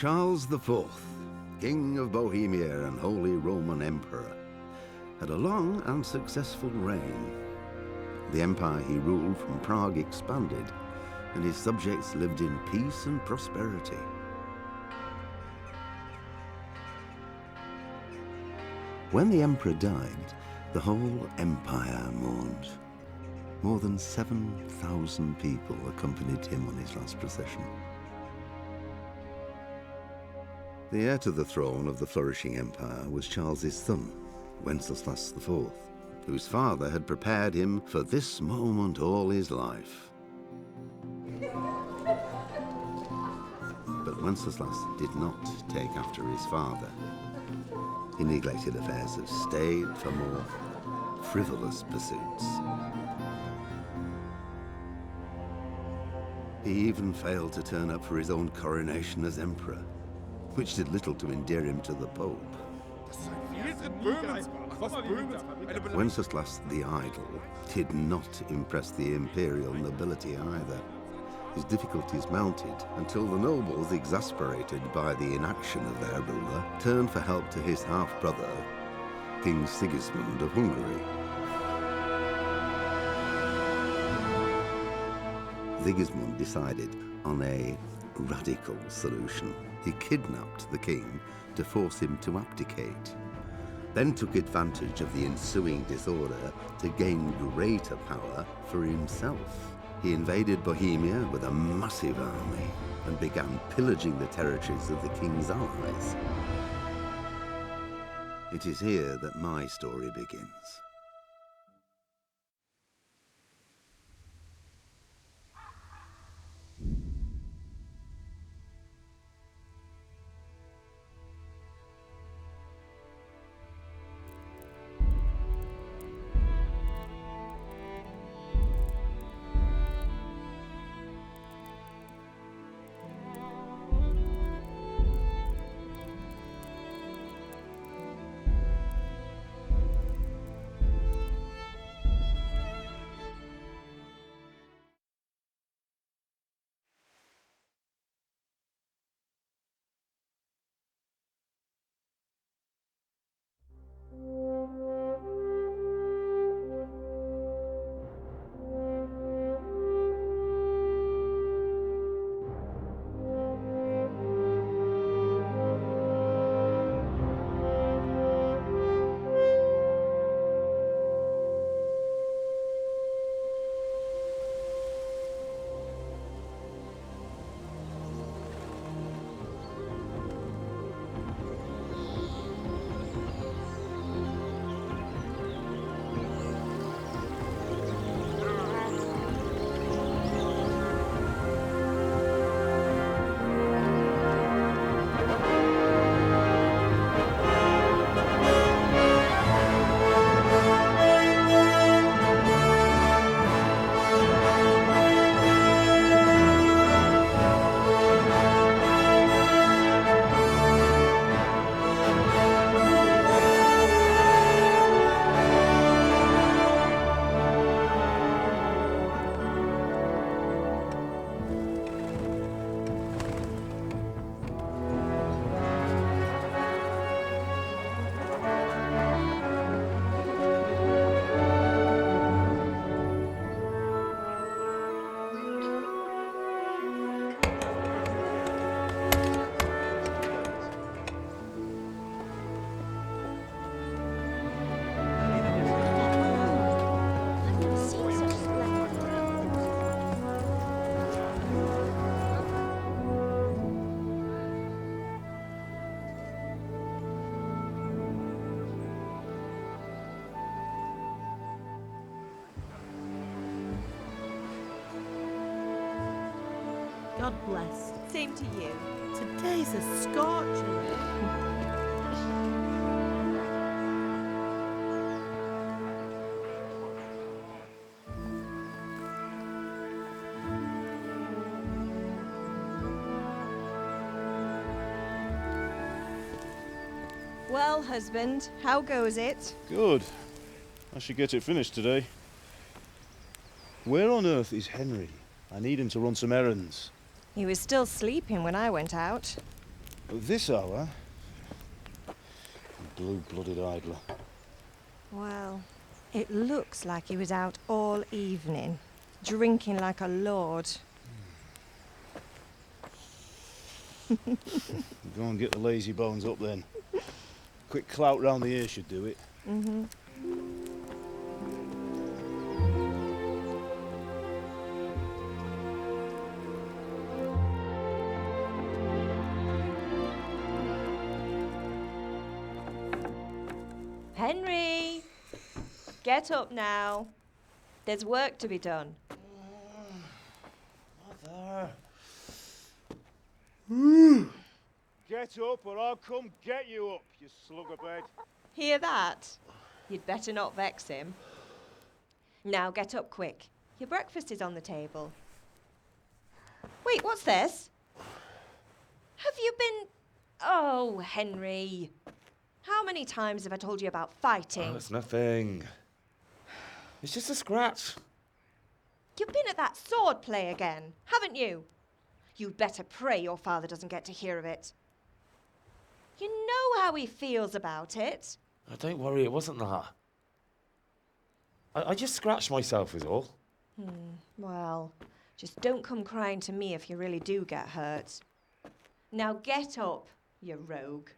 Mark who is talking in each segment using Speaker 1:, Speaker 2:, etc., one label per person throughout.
Speaker 1: Charles IV, King of Bohemia and Holy Roman Emperor, had a long and successful reign. The empire he ruled from Prague expanded, and his subjects lived in peace and prosperity. When the emperor died, the whole empire mourned. More than 7,000 people accompanied him on his last procession. The heir to the throne of the flourishing empire was Charles's son, Wenceslas IV, whose father had prepared him for this moment all his life. But Wenceslas did not take after his father. He neglected affairs of state for more frivolous pursuits. He even failed to turn up for his own coronation as emperor, which did little to endear him to the Pope. Wenceslas the Idle did not impress the imperial nobility either. His difficulties mounted until the nobles, exasperated by the inaction of their ruler, turned for help to his half-brother, King Sigismund of Hungary. Sigismund decided on a radical solution. He kidnapped the king to force him to abdicate, then took advantage of the ensuing disorder to gain greater power for himself. He invaded Bohemia with a massive army and began pillaging the territories of the king's allies. It is here that my story begins.
Speaker 2: God bless.
Speaker 3: Same to you.
Speaker 2: Today's a scorcher.
Speaker 3: Well, husband, how goes it?
Speaker 4: Good. I should get it finished today. Where on earth is Henry? I need him to run some errands.
Speaker 3: He was still sleeping when I went out.
Speaker 4: At this hour? Blue-blooded idler.
Speaker 3: Well, it looks like he was out all evening, drinking like a lord.
Speaker 4: Go and get the lazy bones up then. Quick clout round the ear should do it.
Speaker 3: Mm-hmm. Henry! Get up now. There's work to be done.
Speaker 4: Mother. Get up or I'll come get you up, you slugabed.
Speaker 3: Hear that? You'd better not vex him. Now get up quick. Your breakfast is on the table. Wait, what's this? Have you been... Oh, Henry. How many times have I told you about fighting?
Speaker 5: Oh, it's nothing. It's just a scratch.
Speaker 3: You've been at that sword play again, haven't you? You'd better pray your father doesn't get to hear of it. You know how he feels about it.
Speaker 5: Oh, don't worry, it wasn't that. I just scratched myself is all.
Speaker 3: Well, just don't come crying to me if you really do get hurt. Now get up, you rogue.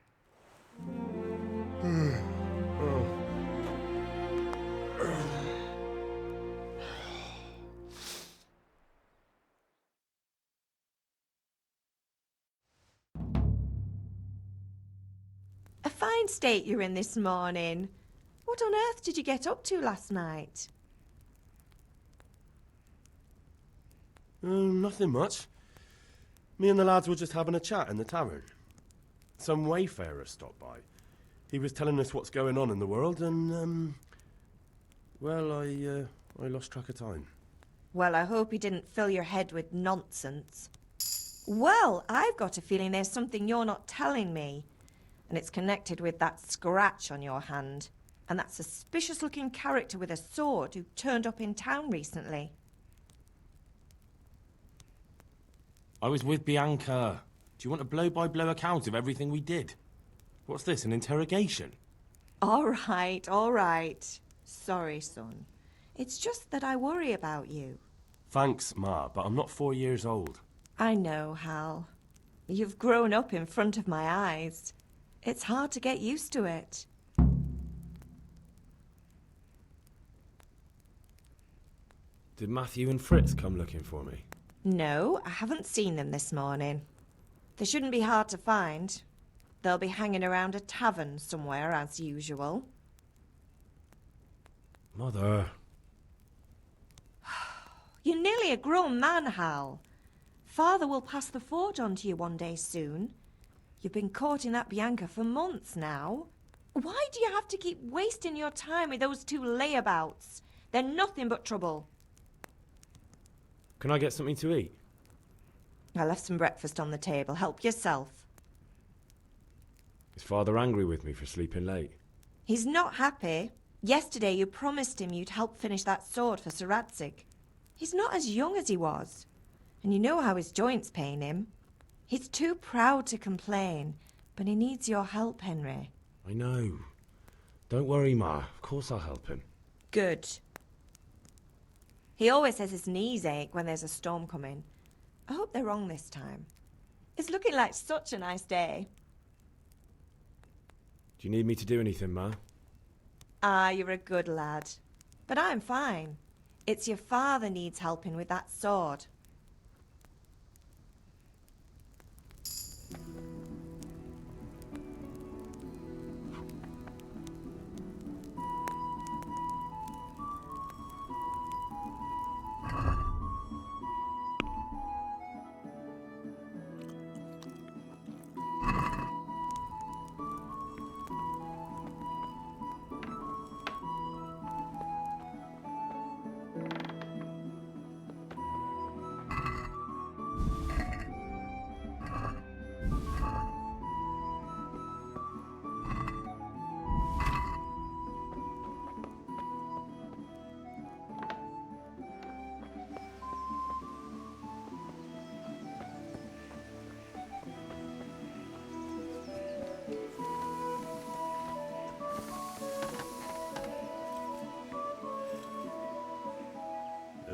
Speaker 3: A fine state you're in this morning. What on earth did you get up to last night?
Speaker 6: Nothing much. Me and the lads were just having a chat in the tavern. Some wayfarer stopped by. He was telling us what's going on in the world and, well, I lost track of time.
Speaker 3: Well, I hope he didn't fill your head with nonsense. Well, I've got a feeling there's something you're not telling me. And it's connected with that scratch on your hand. And that suspicious-looking character with a sword who turned up in town recently.
Speaker 6: I was with Bianca. Do you want a blow-by-blow account of everything we did? What's this, an interrogation?
Speaker 3: All right. Sorry, son. It's just that I worry about you.
Speaker 6: Thanks, Ma, but I'm not 4 years old.
Speaker 3: I know, Hal. You've grown up in front of my eyes. It's hard to get used to it.
Speaker 6: Did Matthew and Fritz come looking for me?
Speaker 3: No, I haven't seen them this morning. They shouldn't be hard to find. They'll be hanging around a tavern somewhere, as usual.
Speaker 6: Mother.
Speaker 3: You're nearly a grown man, Hal. Father will pass the forge on to you one day soon. You've been courting that Bianca for months now. Why do you have to keep wasting your time with those two layabouts? They're nothing but trouble.
Speaker 6: Can I get something to eat?
Speaker 3: I left some breakfast on the table. Help yourself.
Speaker 6: Is Father angry with me for sleeping late?
Speaker 3: He's not happy. Yesterday you promised him you'd help finish that sword for Sir Radzig. He's not as young as he was. And you know how his joints pain him. He's too proud to complain, but he needs your help, Henry.
Speaker 6: I know. Don't worry, Ma. Of course I'll help him.
Speaker 3: Good. He always says his knees ache when there's a storm coming. I hope they're wrong this time. It's looking like such a nice day.
Speaker 6: Do you need me to do anything, Ma?
Speaker 3: Ah, you're a good lad. But I'm fine. It's your father needs helping with that sword.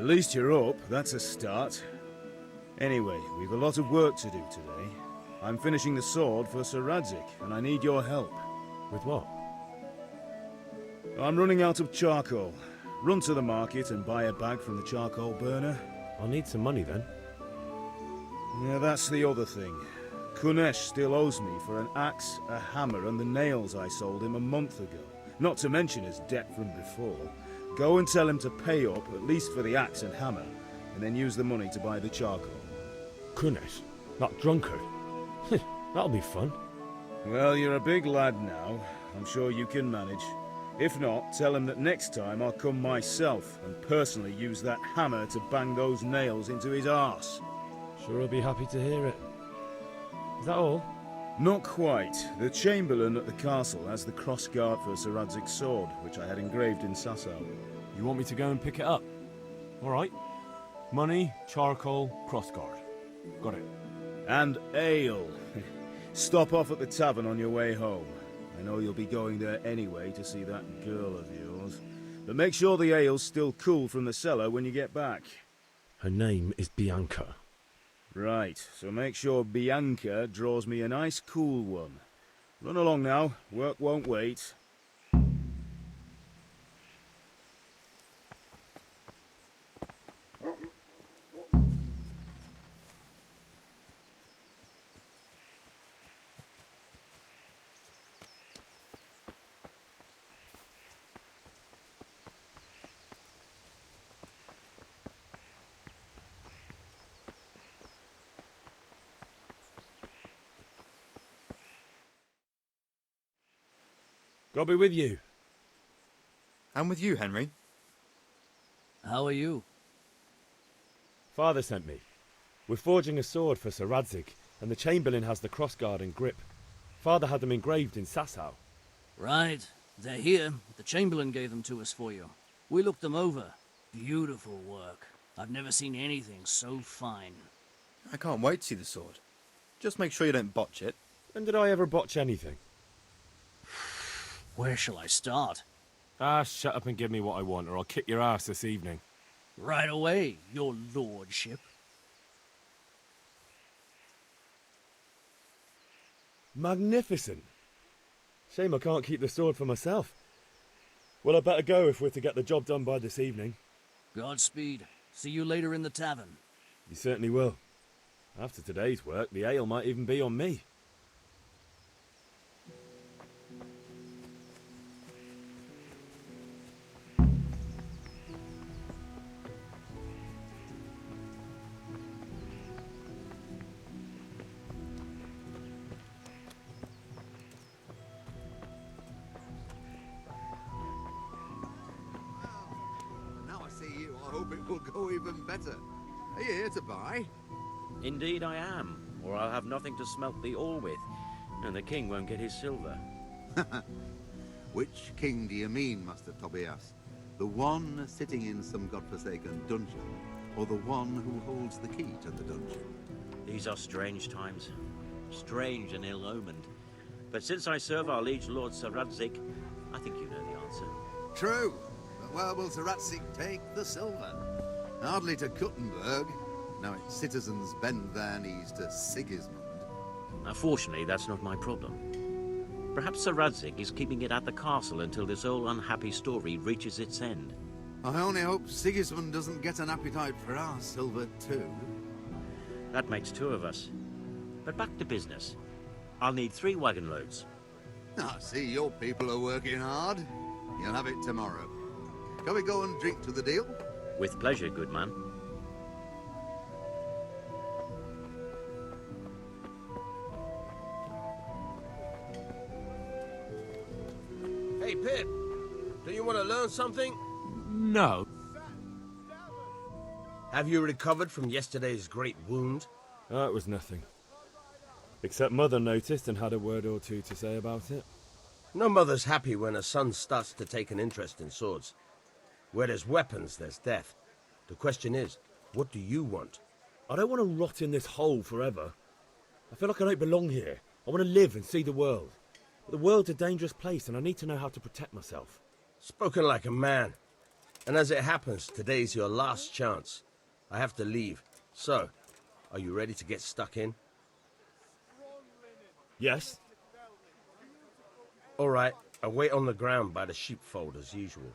Speaker 4: At least you're up, that's a start. Anyway, we've a lot of work to do today. I'm finishing the sword for Sir Radzik, and I need your help.
Speaker 6: With what?
Speaker 4: I'm running out of charcoal. Run to the market and buy a bag from the charcoal burner.
Speaker 6: I'll need some money then.
Speaker 4: Yeah, that's the other thing. Kunesh still owes me for an axe, a hammer, and the nails I sold him a month ago. Not to mention his debt from before. Go and tell him to pay up, at least for the axe and hammer, and then use the money to buy the charcoal.
Speaker 6: Kunesh? That drunkard? That'll be fun.
Speaker 4: Well, you're a big lad now. I'm sure you can manage. If not, tell him that next time I'll come myself and personally use that hammer to bang those nails into his arse.
Speaker 6: Sure he'll be happy to hear it. Is that all?
Speaker 4: Not quite. The Chamberlain at the castle has the crossguard for Sir Radzik's sword, which I had engraved in Sasau.
Speaker 6: You want me to go and pick it up? Alright. Money, charcoal, crossguard. Got it.
Speaker 4: And ale. Stop off at the tavern on your way home. I know you'll be going there anyway to see that girl of yours. But make sure the ale's still cool from the cellar when you get back.
Speaker 6: Her name is Bianca.
Speaker 4: Right, so make sure Bianca draws me a nice cool one. Run along now, work won't wait.
Speaker 6: God be with you.
Speaker 7: And with you, Henry.
Speaker 8: How are you?
Speaker 6: Father sent me. We're forging a sword for Sir Radzik, and the Chamberlain has the crossguard and grip. Father had them engraved in Sasau.
Speaker 8: Right. They're here. The Chamberlain gave them to us for you. We looked them over. Beautiful work. I've never seen anything so fine.
Speaker 7: I can't wait to see the sword. Just make sure you don't botch it.
Speaker 6: When did I ever botch anything?
Speaker 8: Where shall I start?
Speaker 6: Shut up and give me what I want, or I'll kick your ass this evening.
Speaker 8: Right away, your lordship.
Speaker 6: Magnificent. Shame I can't keep the sword for myself. Well, I better go if we're to get the job done by this evening.
Speaker 8: Godspeed. See you later in the tavern.
Speaker 6: You certainly will. After today's work, the ale might even be on me.
Speaker 1: Now I see you, I hope it will go even better. Are you here to buy?
Speaker 9: Indeed I am, or I'll have nothing to smelt the ore with, and the king won't get his silver.
Speaker 1: Which king do you mean, Master Tobias? The one sitting in some godforsaken dungeon, or the one who holds the key to the dungeon?
Speaker 9: These are strange times, strange and ill-omened. But since I serve our liege lord Sir Radzik, I think you know the answer.
Speaker 1: True, but where will Sir Radzik take the silver? Hardly to Kuttenberg. Now its citizens bend their knees to Sigismund.
Speaker 9: Now, fortunately, that's not my problem. Perhaps Sir Radzik is keeping it at the castle until this old unhappy story reaches its end.
Speaker 1: I only hope Sigismund doesn't get an appetite for our silver too.
Speaker 9: That makes two of us. But back to business. I'll need 3 wagon loads.
Speaker 1: I see your people are working hard. You'll have it tomorrow. Can we go and drink to the deal?
Speaker 9: With pleasure, good man.
Speaker 5: Hey, Pip. Do you want to learn something?
Speaker 6: No.
Speaker 5: Have you recovered from yesterday's great wound?
Speaker 6: It was nothing. Except Mother noticed and had a word or two to say about it.
Speaker 5: No mother's happy when a son starts to take an interest in swords. Where there's weapons, there's death. The question is, what do you want?
Speaker 6: I don't want to rot in this hole forever. I feel like I don't belong here. I want to live and see the world. But the world's a dangerous place and I need to know how to protect myself.
Speaker 5: Spoken like a man. And as it happens, today's your last chance. I have to leave. So, are you ready to get stuck in?
Speaker 6: Yes?
Speaker 5: All right, I'll wait on the ground by the sheepfold as usual.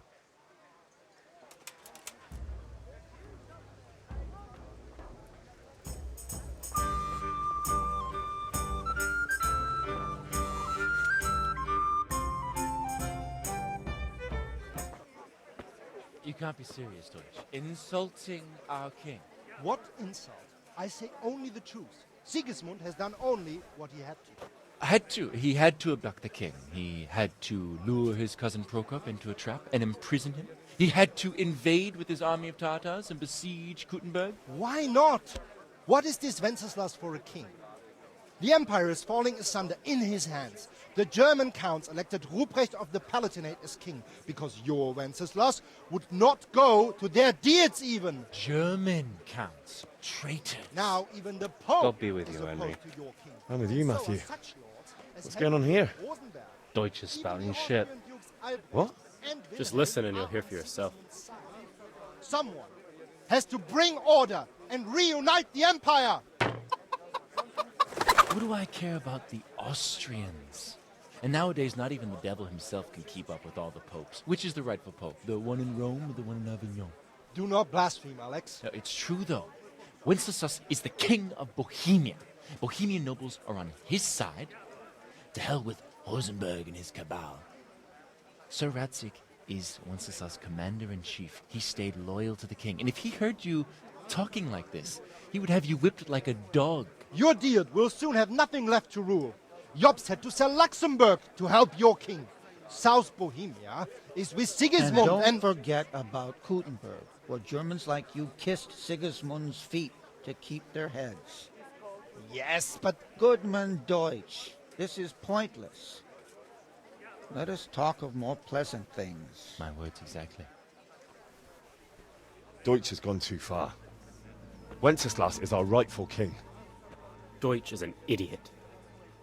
Speaker 10: You can't be serious, Deutsch. Insulting our king.
Speaker 11: What insult? I say only the truth. Sigismund has done only what he had to.
Speaker 10: He had to abduct the king. He had to lure his cousin Prokop into a trap and imprison him. He had to invade with his army of Tatars and besiege Kuttenberg.
Speaker 11: Why not? What is this Wenceslas for a king? The empire is falling asunder in his hands. The German counts elected Ruprecht of the Palatinate as king because your Wenceslas would not go to their deeds even.
Speaker 10: German counts. Traitors.
Speaker 11: Now even the Pope
Speaker 12: God be with
Speaker 11: is
Speaker 12: you,
Speaker 11: opposed
Speaker 12: Henry.
Speaker 11: to your king.
Speaker 6: I'm with you,
Speaker 11: And so
Speaker 6: Matthew.
Speaker 11: are such lords as
Speaker 6: What's going on here?
Speaker 11: Rosenberg.
Speaker 12: Deutsch is spouting shit.
Speaker 6: What?
Speaker 12: Just listen and you'll hear for yourself.
Speaker 11: Someone has to bring order and reunite the empire.
Speaker 10: What do I care about the Austrians? And nowadays, not even the devil himself can keep up with all the popes. Which is the rightful pope? The one in Rome or the one in Avignon?
Speaker 11: Do not blaspheme, Alex.
Speaker 10: No, it's true, though. Wenceslas is the king of Bohemia. Bohemian nobles are on his side. To hell with Rosenberg and his cabal. Sir Radzik is Wenceslas' commander-in-chief. He stayed loyal to the king. And if he heard you talking like this, he would have you whipped like a dog.
Speaker 11: Your Diet will soon have nothing left to rule. Jobst had to sell Luxembourg to help your king. South Bohemia is with Sigismund
Speaker 13: And don't forget about Kuttenberg, where Germans like you kissed Sigismund's feet to keep their heads.
Speaker 11: Yes, but...
Speaker 13: Goodman Deutsch, this is pointless. Let us talk of more pleasant things.
Speaker 10: My words exactly.
Speaker 6: Deutsch has gone too far. Wenceslas is our rightful king.
Speaker 12: Deutsch is an idiot.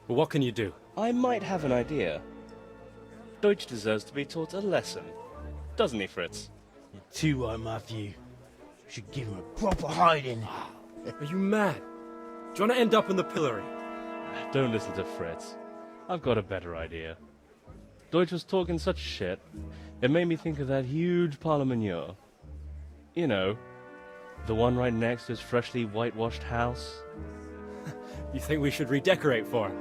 Speaker 12: But what can you do? I might have an idea. Deutsch deserves to be taught a lesson. Doesn't he, Fritz?
Speaker 8: You're too right, Matthew. Should give him a proper hiding.
Speaker 12: Are you mad? Do you want to end up in the pillory? Don't listen to Fritz. I've got a better idea. Deutsch was talking such shit, it made me think of that huge parliament. You know, the one right next to his freshly whitewashed house.
Speaker 14: You think we should redecorate for him?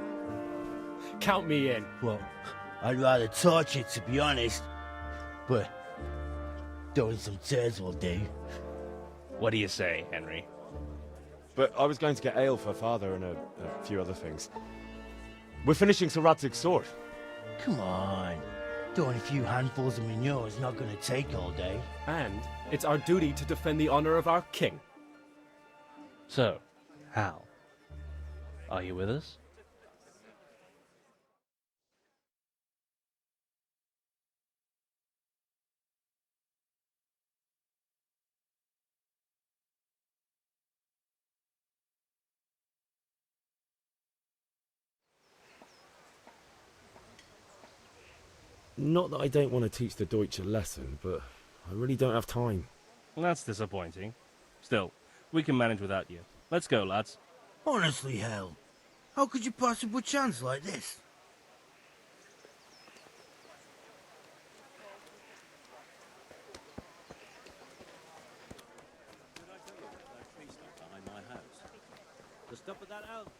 Speaker 14: Count me in.
Speaker 8: Well, I'd rather torch it, to be honest. But throwing some turds will do.
Speaker 12: What do you say, Henry?
Speaker 6: But I was going to get ale for father and a few other things. We're finishing Sir Radzig's sword.
Speaker 8: Come on. Throwing a few handfuls of manure is not going to take all day.
Speaker 14: And it's our duty to defend the honor of our king.
Speaker 12: So, Hal, are you with us?
Speaker 6: Not that I don't want to teach the Deutsch a lesson, but I really don't have time.
Speaker 12: That's disappointing. Still, we can manage without you. Let's go, lads.
Speaker 8: Honestly, Hal, how could you possibly chance like this?
Speaker 9: Behind my house. To stop with that out.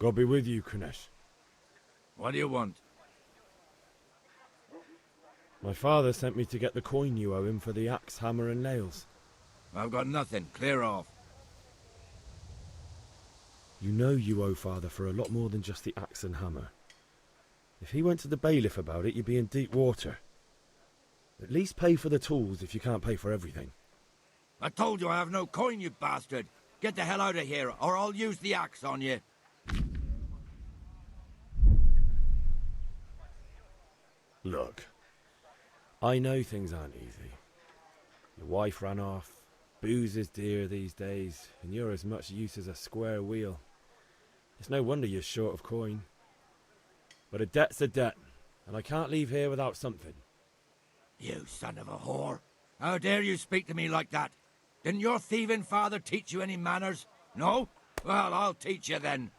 Speaker 6: God be with you, Kunesh.
Speaker 15: What do you want?
Speaker 6: My father sent me to get the coin you owe him for the axe, hammer and nails.
Speaker 15: I've got nothing. Clear off.
Speaker 6: You know you owe father for a lot more than just the axe and hammer. If he went to the bailiff about it, you'd be in deep water. At least pay for the tools if you can't pay for everything.
Speaker 15: I told you I have no coin, you bastard. Get the hell out of here, or I'll use the axe on you.
Speaker 6: Look, I know things aren't easy.
Speaker 4: Your wife ran off. Booze is dear these days, and you're as much use as a square wheel. It's no wonder you're short of coin. But a debt's a debt, and I can't leave here without something.
Speaker 15: You son of a whore. How dare you speak to me like that? Didn't your thieving father teach you any manners? No? Well, I'll teach you then.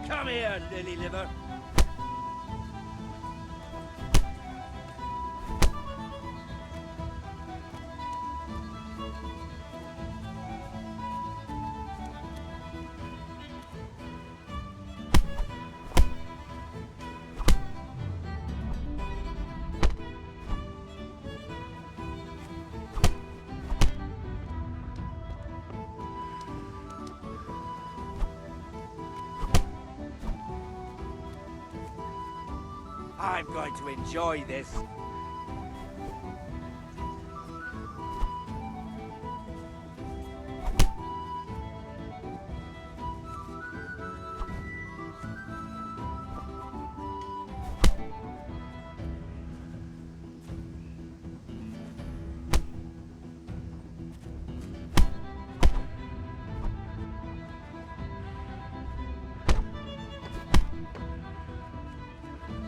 Speaker 15: Come here, lily liver. I'm going to enjoy this.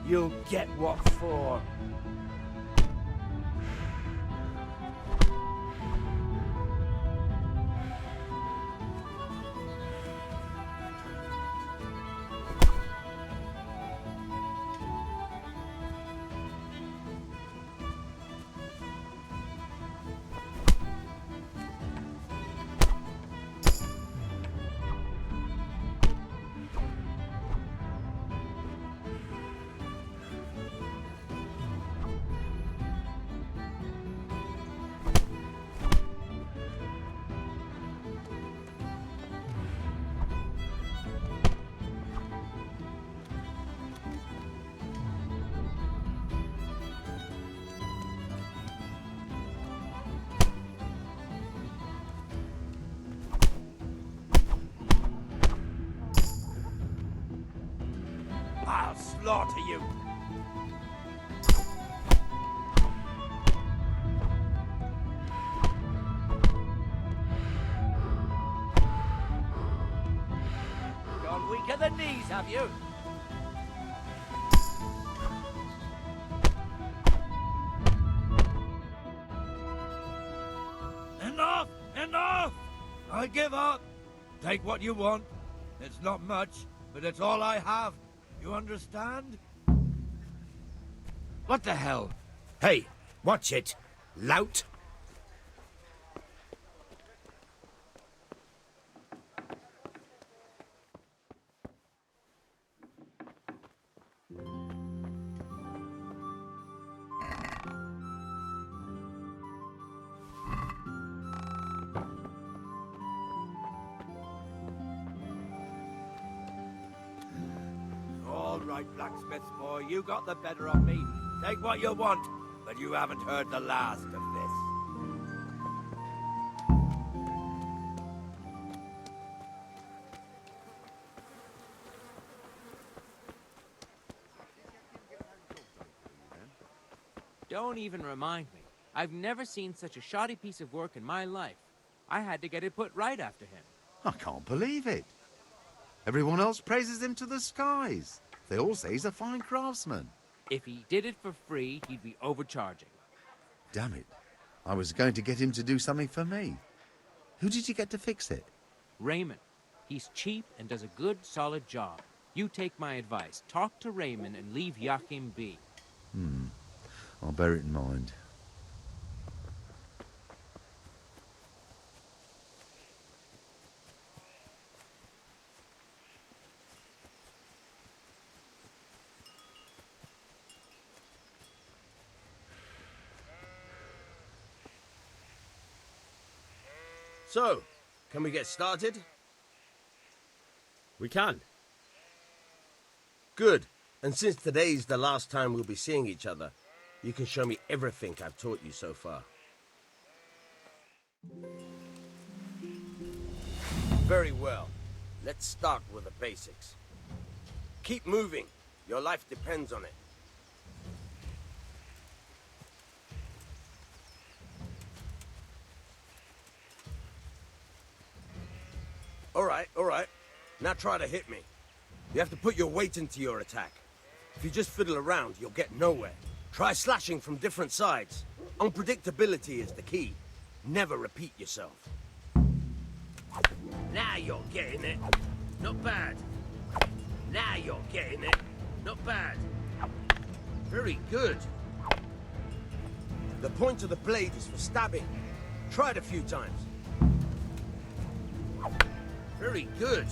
Speaker 15: You'll get what for. I'll slaughter you. Gone weak at the knees, have you? Enough! Enough! I give up. Take what you want. It's not much, but it's all I have. You understand? What the hell?
Speaker 5: Hey, watch it, lout.
Speaker 15: All right, blacksmith boy, you got the better of me. Take what you want, but you haven't heard the last of this.
Speaker 16: Don't even remind me. I've never seen such a shoddy piece of work in my life. I had to get it put right after him.
Speaker 17: I can't believe it. Everyone else praises him to the skies. They all say he's a fine craftsman.
Speaker 16: If he did it for free, he'd be overcharging.
Speaker 17: Damn it. I was going to get him to do something for me. Who did you get to fix it?
Speaker 16: Raymond. He's cheap and does a good, solid job. You take my advice. Talk to Raymond and leave Joachim be.
Speaker 17: I'll bear it in mind.
Speaker 5: So, can we get started?
Speaker 6: We can.
Speaker 5: Good. And since today's the last time we'll be seeing each other, you can show me everything I've taught you so far. Very well. Let's start with the basics. Keep moving. Your life depends on it. All right. Now try to hit me. You have to put your weight into your attack. If you just fiddle around, you'll get nowhere. Try slashing from different sides. Unpredictability is the key. Never repeat yourself. Now you're getting it. Not bad. Now you're getting it. Not bad. Very good. The point of the blade is for stabbing. Try it a few times. Very good.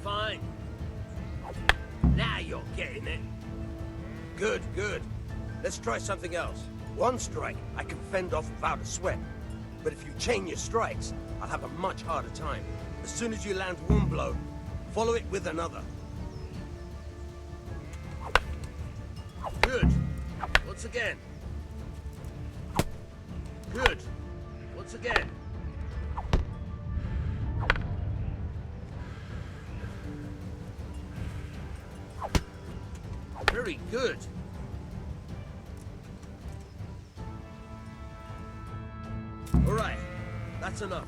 Speaker 5: Fine. Now you're getting it. Good, good. Let's try something else. One strike I can fend off without a sweat. But if you chain your strikes, I'll have a much harder time. As soon as you land one blow, follow it with another. Good. Once again. Good. Once again. Very good. All right, that's enough.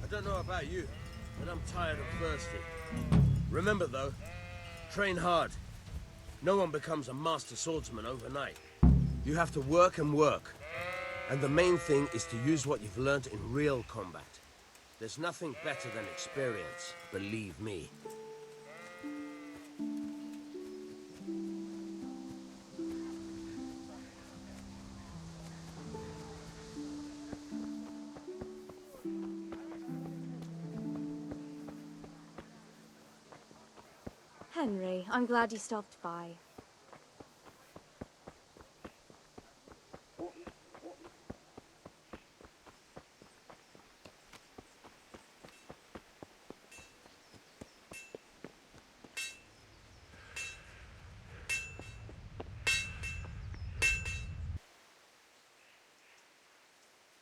Speaker 5: I don't know about you, but I'm tired and thirsty. Remember though, train hard. No one becomes a master swordsman overnight. You have to work and work. And the main thing is to use what you've learned in real combat. There's nothing better than experience, believe me.
Speaker 18: Henry, I'm glad you stopped by.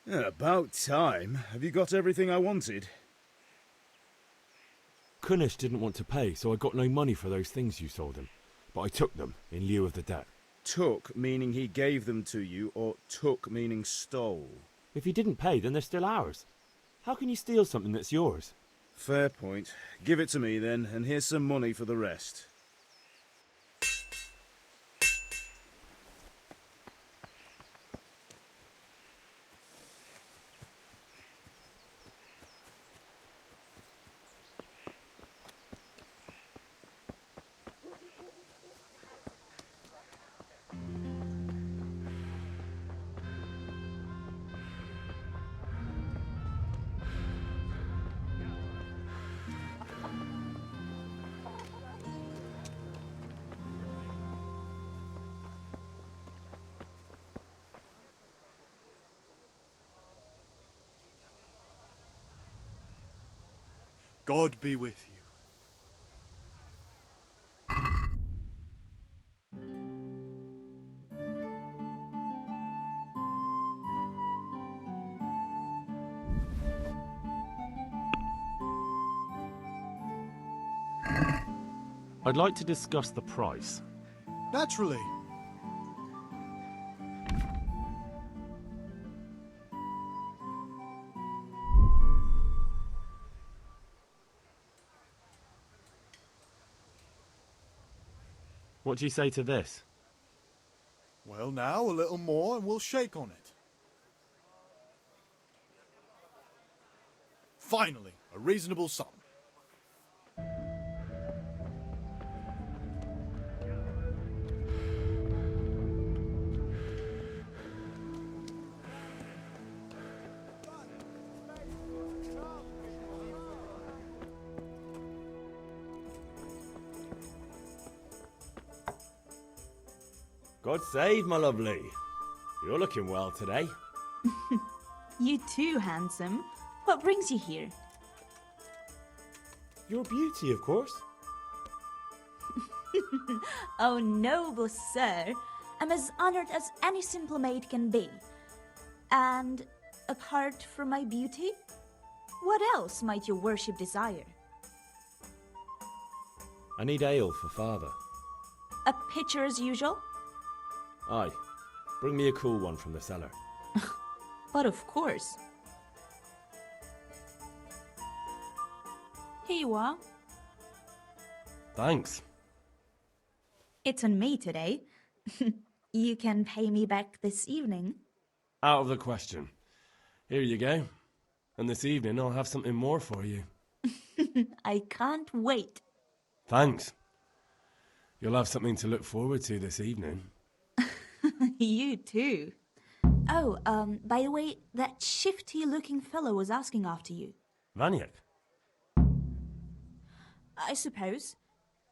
Speaker 4: Yeah, about time. Have you got everything I wanted?
Speaker 6: Kunesh didn't want to pay, so I got no money for those things you sold him. But I took them in lieu of the debt.
Speaker 4: Took meaning he gave them to you, or took meaning stole?
Speaker 6: If he didn't pay, then they're still ours. How can you steal something that's yours?
Speaker 4: Fair point. Give it to me then, and here's some money for the rest.
Speaker 19: God be with you.
Speaker 6: I'd like to discuss the price.
Speaker 19: Naturally.
Speaker 6: What do you say to this?
Speaker 19: Well, now, a little more and we'll shake on it. Finally, a reasonable sum.
Speaker 6: God save, my lovely. You're looking well today.
Speaker 20: You too, handsome. What brings you here?
Speaker 6: Your beauty, of course.
Speaker 20: Oh, noble sir. I'm as honored as any simple maid can be. And apart from my beauty, what else might your worship desire?
Speaker 6: I need ale for father.
Speaker 20: A pitcher as usual?
Speaker 6: Aye. Bring me a cool one from the cellar.
Speaker 20: But of course. Here you are.
Speaker 6: Thanks.
Speaker 20: It's on me today. You can pay me back this evening.
Speaker 6: Out of the question. Here you go. And this evening I'll have something more for you.
Speaker 20: I can't wait.
Speaker 6: Thanks. You'll have something to look forward to this evening.
Speaker 20: You too. Oh, by the way, that shifty-looking fellow was asking after you.
Speaker 6: Vaniak?
Speaker 20: I suppose.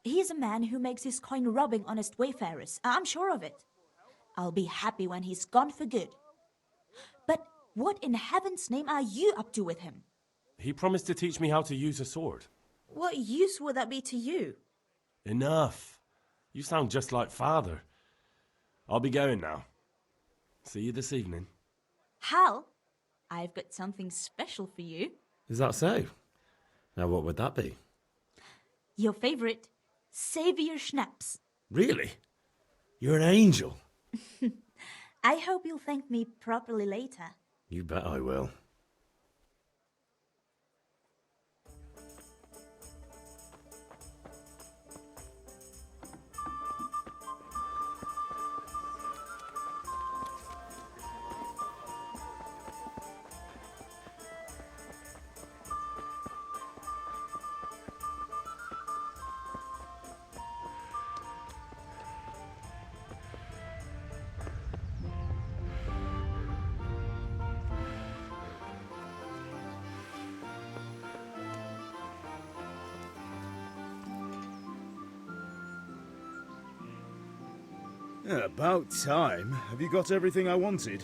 Speaker 20: He's a man who makes his coin robbing honest wayfarers. I'm sure of it. I'll be happy when he's gone for good. But what in heaven's name are you up to with him?
Speaker 6: He promised to teach me how to use a sword.
Speaker 20: What use would that be to you?
Speaker 6: Enough. You sound just like father. I'll be going now. See you this evening.
Speaker 20: Hal, I've got something special for you.
Speaker 6: Is that so? Now what would that be?
Speaker 20: Your favorite, Savior Schnapps.
Speaker 6: Really? You're an angel.
Speaker 20: I hope you'll thank me properly later.
Speaker 6: You bet I will.
Speaker 4: Yeah, about time. Have you got everything I wanted?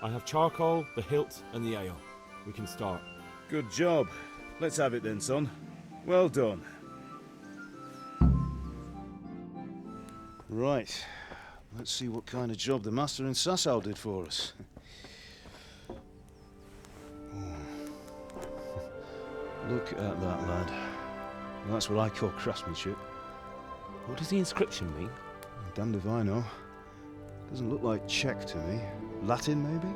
Speaker 6: I have charcoal, the hilt, and the ale. We can start.
Speaker 4: Good job. Let's have it then, son. Well done. Right. Let's see what kind of job the master in Sasau did for us. Look at that, lad. That's what I call craftsmanship.
Speaker 6: What does the inscription mean?
Speaker 4: Damned if I know. Doesn't look like Czech to me. Latin, maybe?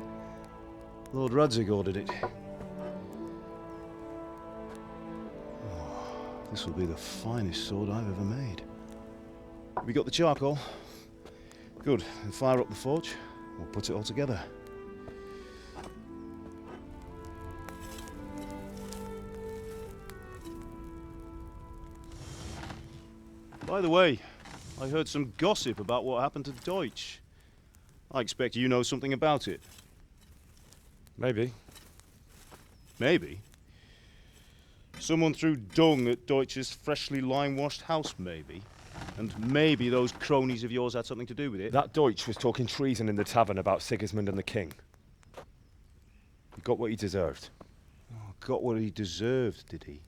Speaker 4: Lord Radzig ordered it. Oh, this will be the finest sword I've ever made. We got the charcoal? Good. Then fire up the forge. We'll put it all together. By the way, I heard some gossip about what happened to Deutsch. I expect you know something about it.
Speaker 6: Maybe.
Speaker 4: Maybe? Someone threw dung at Deutsch's freshly lime-washed house, maybe? And maybe those cronies of yours had something to do with it?
Speaker 6: That Deutsch was talking treason in the tavern about Sigismund and the king. He got what he deserved.
Speaker 4: Oh, got what he deserved, did he?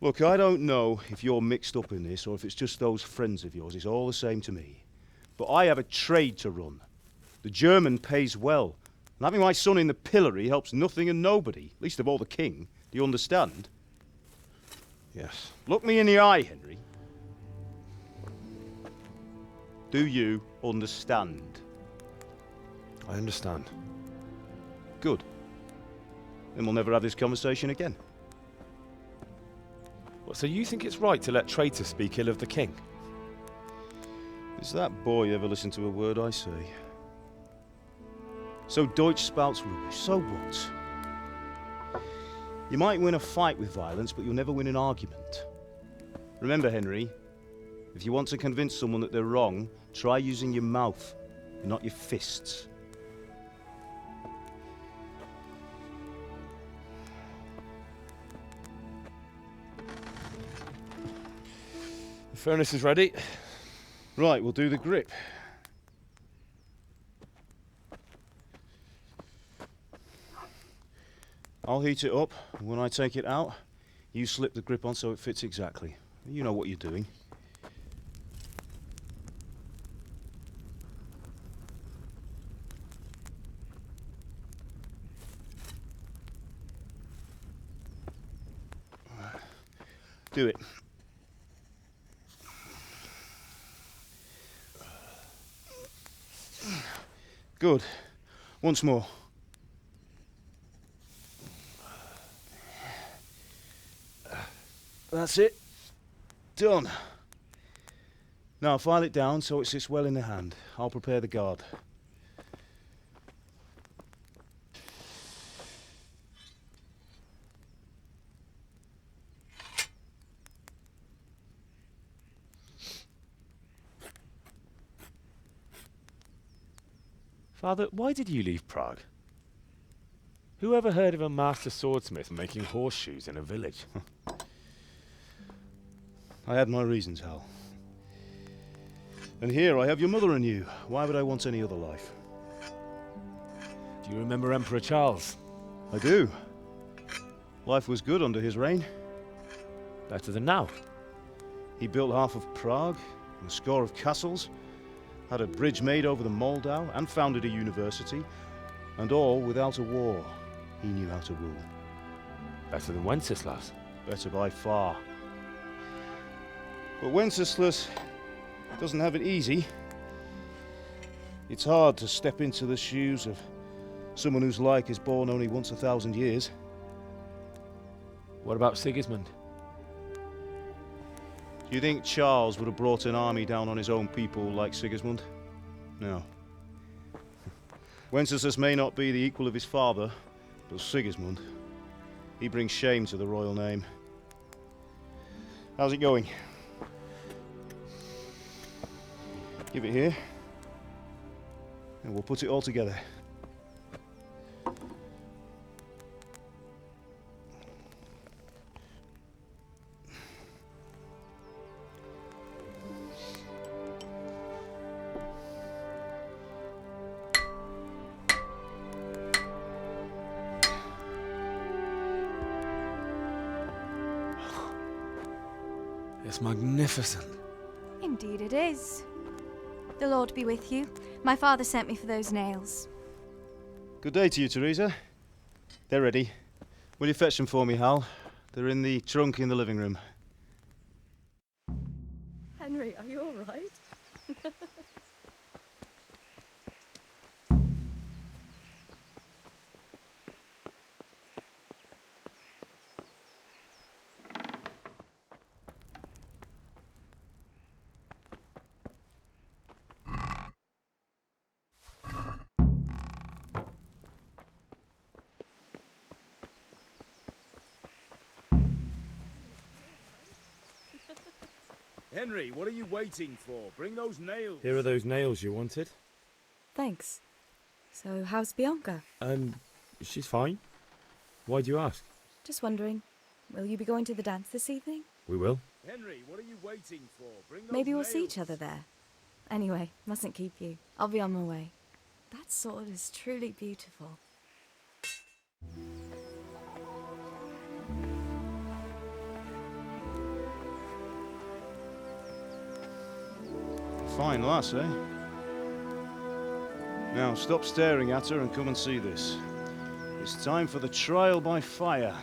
Speaker 4: Look, I don't know if you're mixed up in this or if it's just those friends of yours. It's all the same to me. But I have a trade to run. The German pays well. And having my son in the pillory helps nothing and nobody, least of all the king. Do you understand?
Speaker 6: Yes.
Speaker 4: Look me in the eye, Henry. Do you understand?
Speaker 6: I understand.
Speaker 4: Good. Then we'll never have this conversation again.
Speaker 6: What, so you think it's right to let traitors speak ill of the king?
Speaker 4: Does that boy ever listen to a word I say? So Deutsch spouts rubbish, so what? You might win a fight with violence, but you'll never win an argument. Remember, Henry, if you want to convince someone that they're wrong, try using your mouth, and not your fists.
Speaker 12: The furnace is ready.
Speaker 4: Right, we'll do the grip. I'll heat it up, and when I take it out, you slip the grip on so it fits exactly. You know what you're doing. Do it. Good. Once more. That's it. Done. Now file it down so it sits well in the hand. I'll prepare the guard.
Speaker 12: Father, why did you leave Prague? Who ever heard of a master swordsmith making horseshoes in a village?
Speaker 4: I had my reasons, Hal. And here I have your mother and you. Why would I want any other life?
Speaker 12: Do you remember Emperor Charles?
Speaker 4: I do. Life was good under his reign.
Speaker 12: Better than now.
Speaker 4: He built half of Prague, and a score of castles, had a bridge made over the Moldau, and founded a university, and all without a war. He knew how to rule.
Speaker 12: Better than Wenceslas.
Speaker 4: Better by far. But Wenceslas doesn't have it easy. It's hard to step into the shoes of someone whose like is born only once 1,000 years.
Speaker 12: What about Sigismund?
Speaker 4: Do you think Charles would have brought an army down on his own people like Sigismund? No. Wenceslas may not be the equal of his father, but Sigismund, he brings shame to the royal name. How's it going? Give it here, and we'll put it all together.
Speaker 12: It's magnificent.
Speaker 18: Indeed it is. The Lord be with you. My father sent me for those nails.
Speaker 4: Good day to you, Teresa. They're ready. Will you fetch them for me, Hal? They're in the trunk in the living room.
Speaker 2: Henry, are you all right?
Speaker 4: Henry, what are you waiting for? Bring those nails.
Speaker 12: Here are those nails you wanted.
Speaker 2: Thanks. So, how's Bianca?
Speaker 12: She's fine. Why do you ask?
Speaker 2: Just wondering, will you be going to the dance this evening?
Speaker 12: We will.
Speaker 4: Henry, what are you waiting for? Bring those
Speaker 2: Maybe we'll
Speaker 4: nails.
Speaker 2: see each other there. Anyway, mustn't keep you. I'll be on my way. That sword is truly beautiful.
Speaker 4: Fine lass, eh? Now stop staring at her and come and see this. It's time for the trial by fire.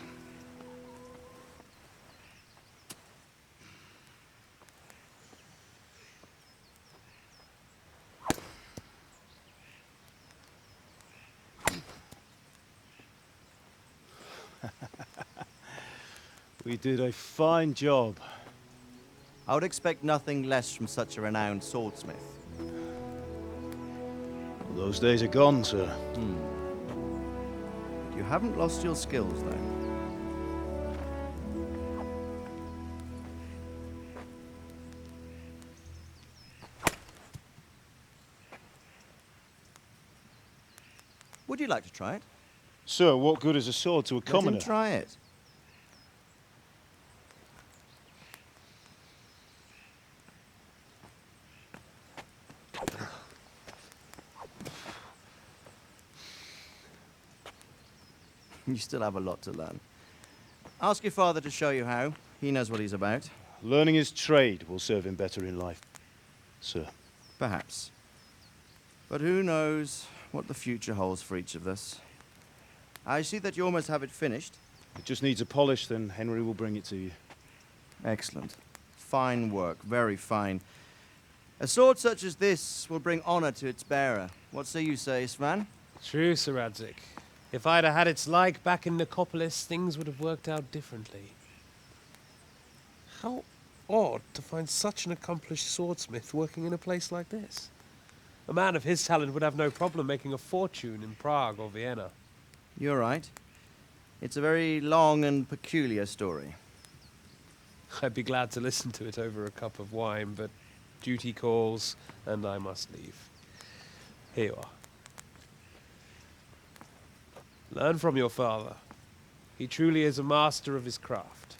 Speaker 4: We did a fine job.
Speaker 19: I would expect nothing less from such a renowned swordsmith.
Speaker 4: The Those days are gone, sir.
Speaker 19: You haven't lost your skills, though. Would you like to try it?
Speaker 4: Sir, what good is a sword to a commoner?
Speaker 19: Let him try it. You still have a lot to learn. Ask your father to show you how. He knows what he's about.
Speaker 4: Learning his trade will serve him better in life, sir.
Speaker 19: Perhaps. But who knows what the future holds for each of us. I see that you almost have it finished.
Speaker 4: It just needs a polish, then Henry will bring it to you.
Speaker 19: Excellent. Fine work, very fine. A sword such as this will bring honor to its bearer. What say you, Svan?
Speaker 12: True, Sir Radzik. If I'd have had its like back in Nicopolis, things would have worked out differently. How odd to find such an accomplished swordsmith working in a place like this. A man of his talent would have no problem making a fortune in Prague or Vienna.
Speaker 19: You're right. It's a very long and peculiar story.
Speaker 12: I'd be glad to listen to it over a cup of wine, but duty calls, and I must leave. Here you are. Learn from your father. He truly is a master of his craft.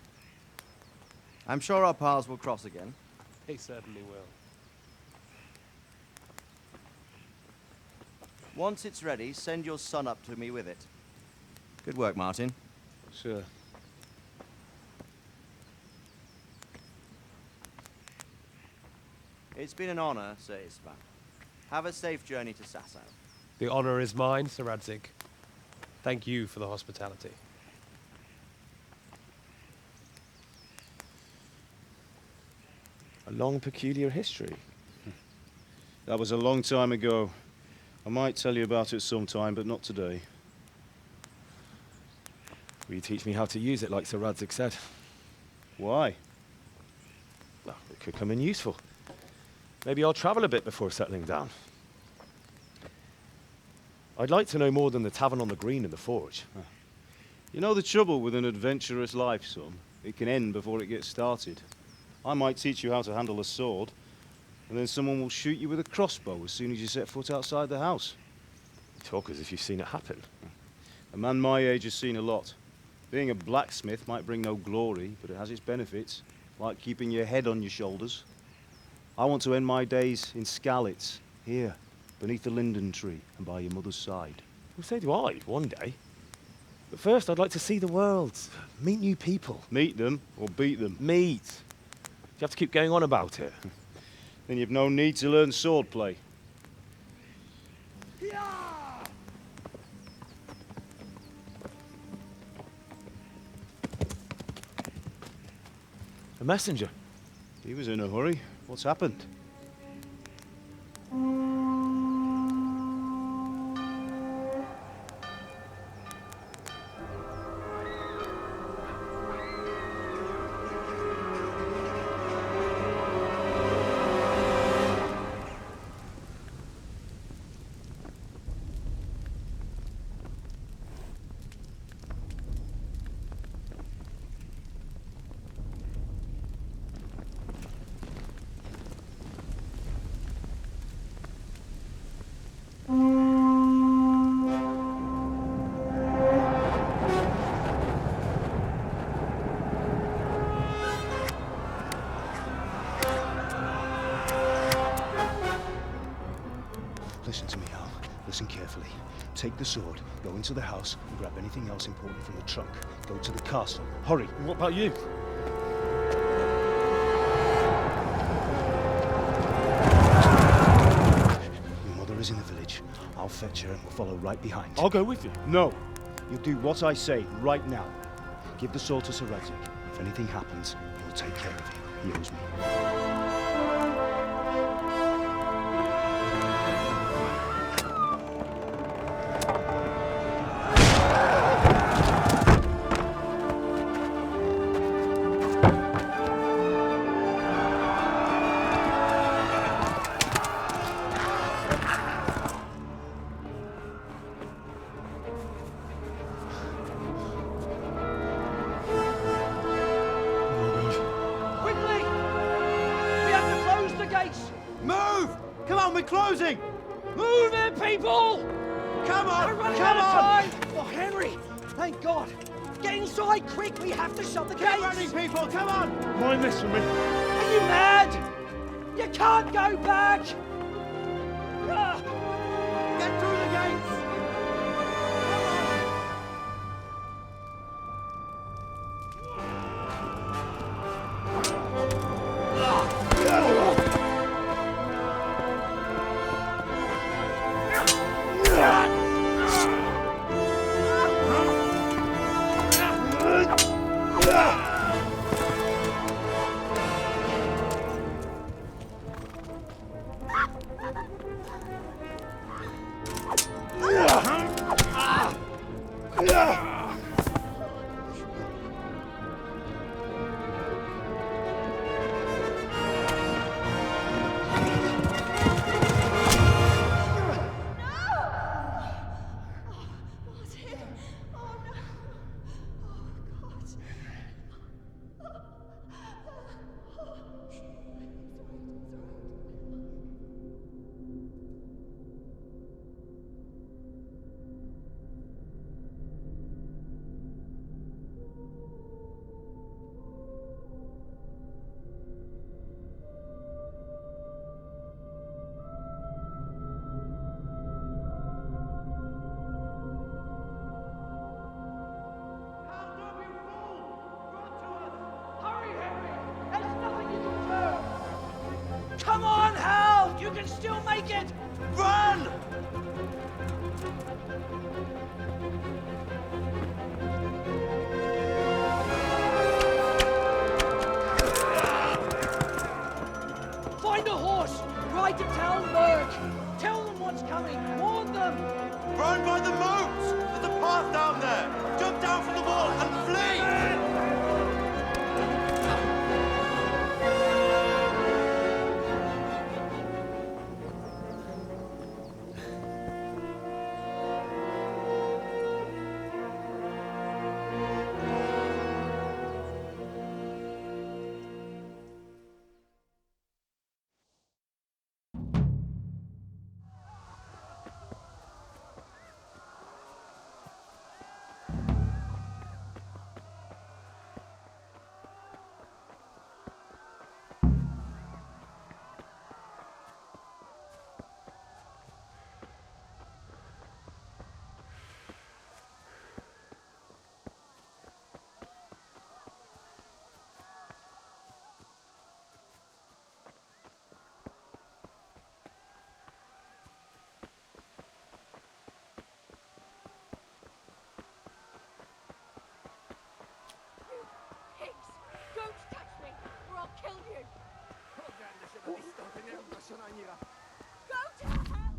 Speaker 19: I'm sure our paths will cross again.
Speaker 12: He certainly will.
Speaker 19: Once it's ready, send your son up to me with it. Good work, Martin.
Speaker 4: Sure.
Speaker 19: It's been an honor, Sir Isvan. Have a safe journey to Sasau.
Speaker 12: The honor is mine, Sir Radzik. Thank you for the hospitality.
Speaker 7: A long, peculiar history.
Speaker 4: That was a long time ago. I might tell you about it sometime, but not today.
Speaker 7: Will you teach me how to use it like Sir Radzik said?
Speaker 4: Why?
Speaker 7: Well, it could come in useful. Maybe I'll travel a bit before settling down. I'd like to know more than the tavern on the green and the forge.
Speaker 4: You know the trouble with an adventurous life, son? It can end before it gets started. I might teach you how to handle a sword, and then someone will shoot you with a crossbow as soon as you set foot outside the house.
Speaker 7: You talk as if you've seen it happen.
Speaker 4: A man my age has seen a lot. Being a blacksmith might bring no glory, but it has its benefits, like keeping your head on your shoulders. I want to end my days in Skalitz, here, beneath the linden tree and by your mother's side.
Speaker 7: Well, so do I, one day. But first, I'd like to see the world, meet new people.
Speaker 4: Meet them or beat them?
Speaker 7: Meet. You have to keep going on about it.
Speaker 4: Then you've no need to learn swordplay.
Speaker 7: A messenger.
Speaker 4: He was in a hurry. What's happened? Listen to me, Al. Listen carefully. Take the sword, go into the house, and grab anything else important from the trunk. Go to the castle. Hurry.
Speaker 7: What about you?
Speaker 4: Your mother is in the village. I'll fetch her and we'll follow right behind.
Speaker 7: I'll go with you.
Speaker 4: No. You'll do what I say right now. Give the sword to Sir Radzik. If anything happens, he'll take care of you. He owes me.
Speaker 19: Come on, we're closing!
Speaker 8: Move it, people!
Speaker 19: Come on!
Speaker 8: We're running
Speaker 19: Come
Speaker 8: out of
Speaker 19: on!
Speaker 8: time! Oh, Henry! Thank God! Get inside, quick! We have to shut the gates!
Speaker 19: Get running, people! Come on!
Speaker 12: Mind this for me.
Speaker 8: Are you mad? You can't go back!
Speaker 19: Get through the gates!
Speaker 8: Come on, Hal! You can still make it! Run! Find a horse! Ride to Talmberg! Tell them what's coming! Warn them!
Speaker 19: Run by the moat! There's a path down there! Jump down from the wall and flee!
Speaker 21: Don't touch me, or I'll kill you! Go to hell!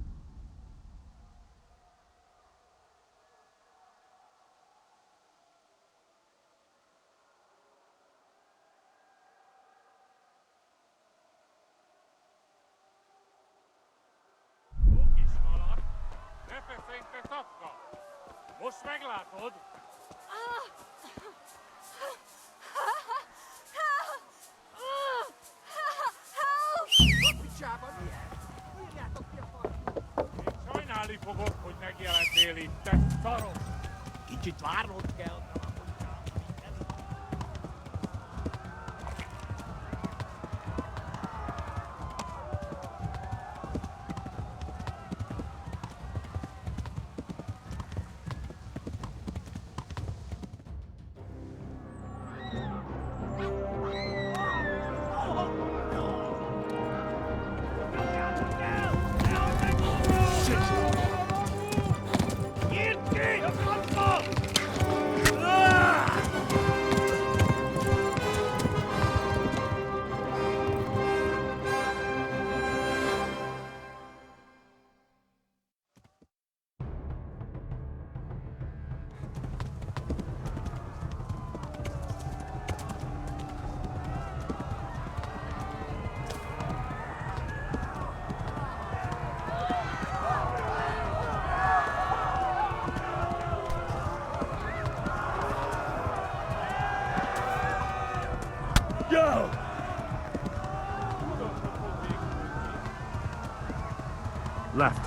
Speaker 6: Left.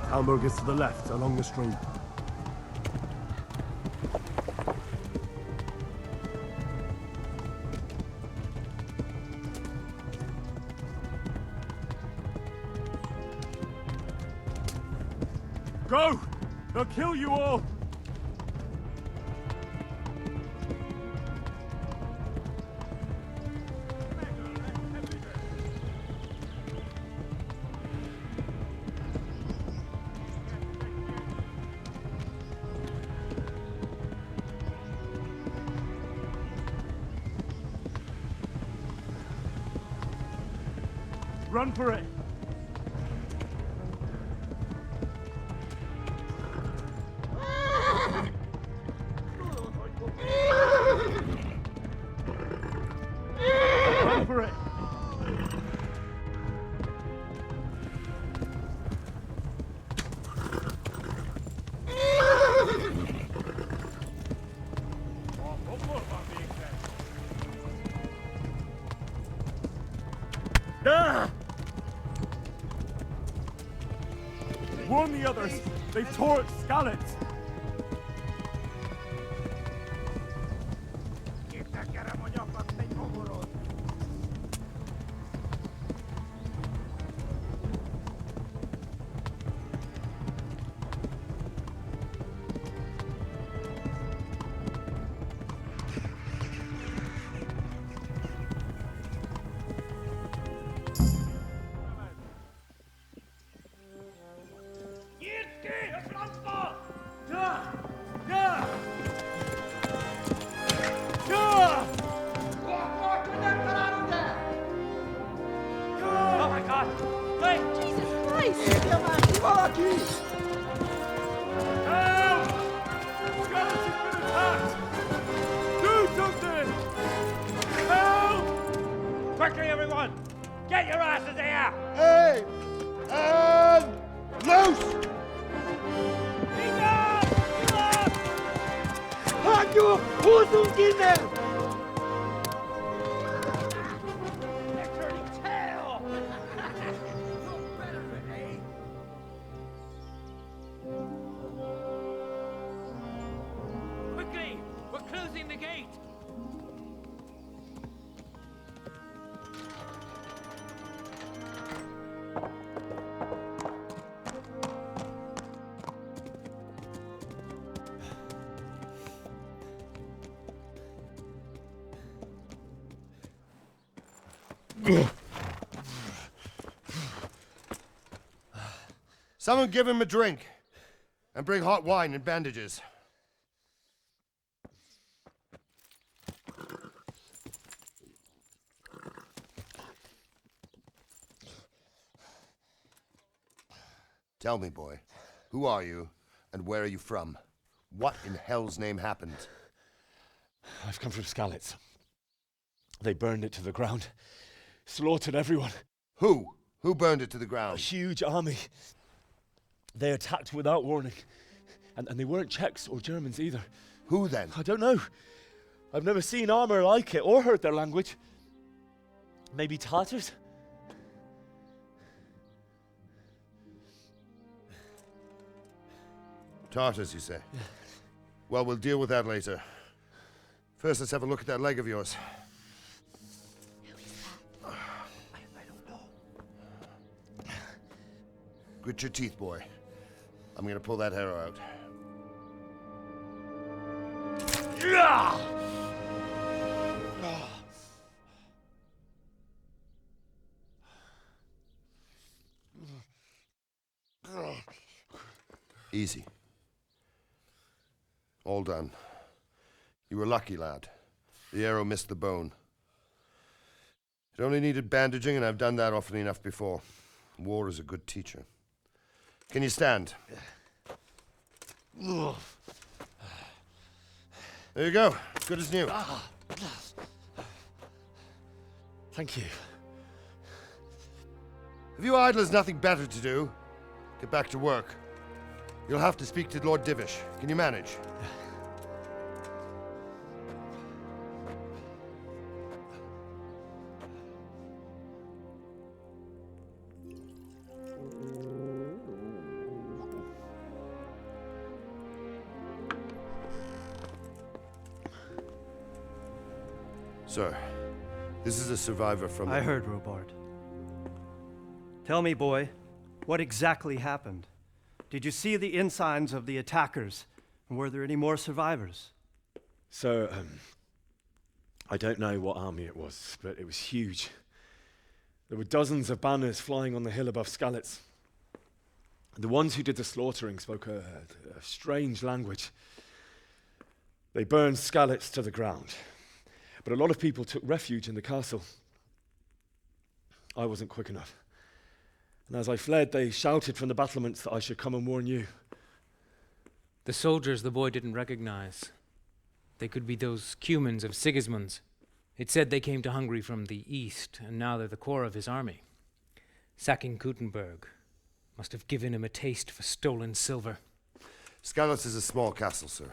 Speaker 6: Hamburg is to the left, along the stream. Go! They'll kill you all! Run for it! Run for it! Ah! Warn the others! They've torched Skalitz!
Speaker 15: Quickly, everyone! Get your asses here!
Speaker 11: Hey! And loose! Halt you! Hosenkinder!
Speaker 16: Quickly! We're closing the gate!
Speaker 3: Someone give him a drink. And bring hot wine and bandages. Tell me, boy, who are you and where are you from? What in hell's name happened?
Speaker 7: I've come from Skalitz. They burned it to the ground. Slaughtered everyone.
Speaker 3: Who? Who burned it to the ground?
Speaker 7: A huge army. They attacked without warning. And they weren't Czechs or Germans either.
Speaker 3: Who then?
Speaker 7: I don't know. I've never seen armor like it or heard their language. Maybe Tatars?
Speaker 3: Tartars, you say? Yeah. Well, we'll deal with that later. First, let's have a look at that leg of yours.
Speaker 18: Who is that?
Speaker 3: I don't know. Grit your teeth, boy. I'm gonna pull that arrow out. Easy. All done. You were lucky, lad. The arrow missed the bone. It only needed bandaging, and I've done that often enough before. War is a good teacher. Can you stand? There you go. Good as new.
Speaker 7: Thank you.
Speaker 3: If you idlers nothing better to do, get back to work. You'll have to speak to Lord Divish. Can you manage? Sir, this is a survivor from...
Speaker 1: I heard, Robard. Tell me, boy, what exactly happened? Did you see the ensigns of the attackers? And were there any more survivors?
Speaker 7: So, I don't know what army it was, but it was huge. There were dozens of banners flying on the hill above Skalitz. The ones who did the slaughtering spoke a strange language. They burned Skalitz to the ground, but a lot of people took refuge in the castle. I wasn't quick enough. And as I fled, they shouted from the battlements that I should come and warn you.
Speaker 22: The soldiers the boy didn't recognize. They could be those Cumans of Sigismund's. It said they came to Hungary from the east, and now they're the core of his army. Sacking Gutenberg must have given him a taste for stolen silver.
Speaker 3: Skalitz is a small castle, sir.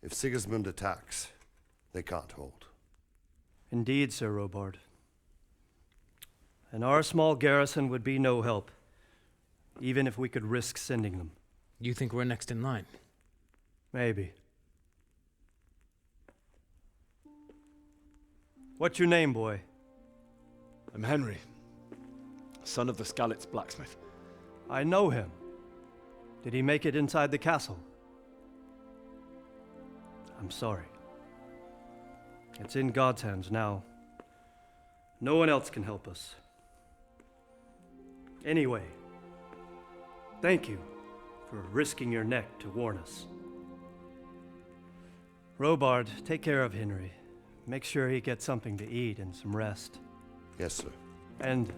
Speaker 3: If Sigismund attacks, they can't hold.
Speaker 1: Indeed, Sir Robard. And our small garrison would be no help, even if we could risk sending them.
Speaker 22: You think we're next in line?
Speaker 1: Maybe. What's your name, boy?
Speaker 7: I'm Henry, son of the Skalitz blacksmith.
Speaker 1: I know him. Did he make it inside the castle? I'm sorry. It's in God's hands now. No one else can help us. Anyway, thank you for risking your neck to warn us. Robard, take care of Henry. Make sure he gets something to eat and some rest.
Speaker 3: Yes, sir.
Speaker 1: And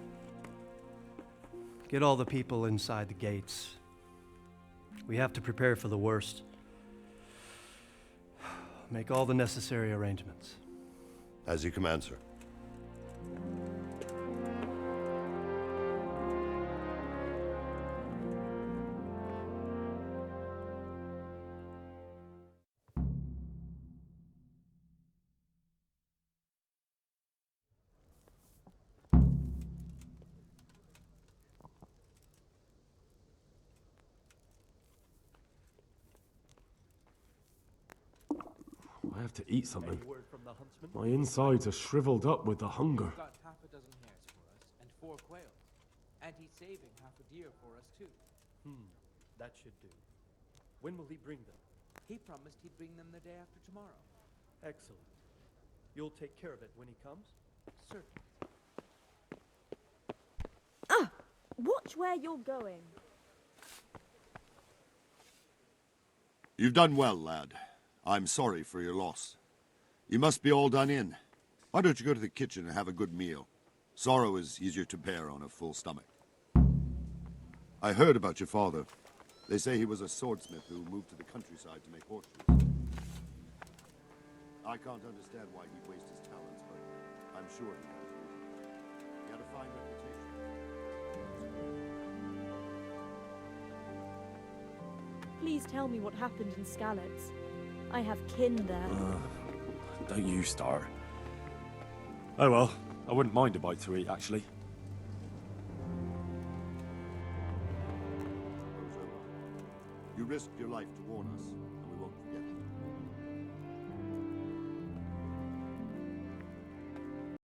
Speaker 1: get all the people inside the gates. We have to prepare for the worst. Make all the necessary arrangements.
Speaker 3: As you command, sir.
Speaker 6: I have to eat something. My insides are shriveled up with the hunger.
Speaker 16: He's got half a dozen hares for us and 4 quail. And he's saving half a deer for us too.
Speaker 14: That should do. When will he bring them?
Speaker 16: He promised he'd bring them the day after tomorrow.
Speaker 14: Excellent. You'll take care of it when he comes?
Speaker 16: Certainly.
Speaker 23: Watch where you're going.
Speaker 24: You've done well, lad. I'm sorry for your loss. You must be all done in. Why don't you go to the kitchen and have a good meal? Sorrow is easier to bear on a full stomach. I heard about your father. They say he was a swordsmith who moved to the countryside to make horseshoes. I can't understand why he'd waste his talents, but I'm sure he has. He had a fine reputation.
Speaker 23: Please tell me what happened in Skalitz. I have kin there.
Speaker 6: Don't you start. Oh well, I wouldn't mind a bite to eat, actually.
Speaker 24: You risked your life to warn us.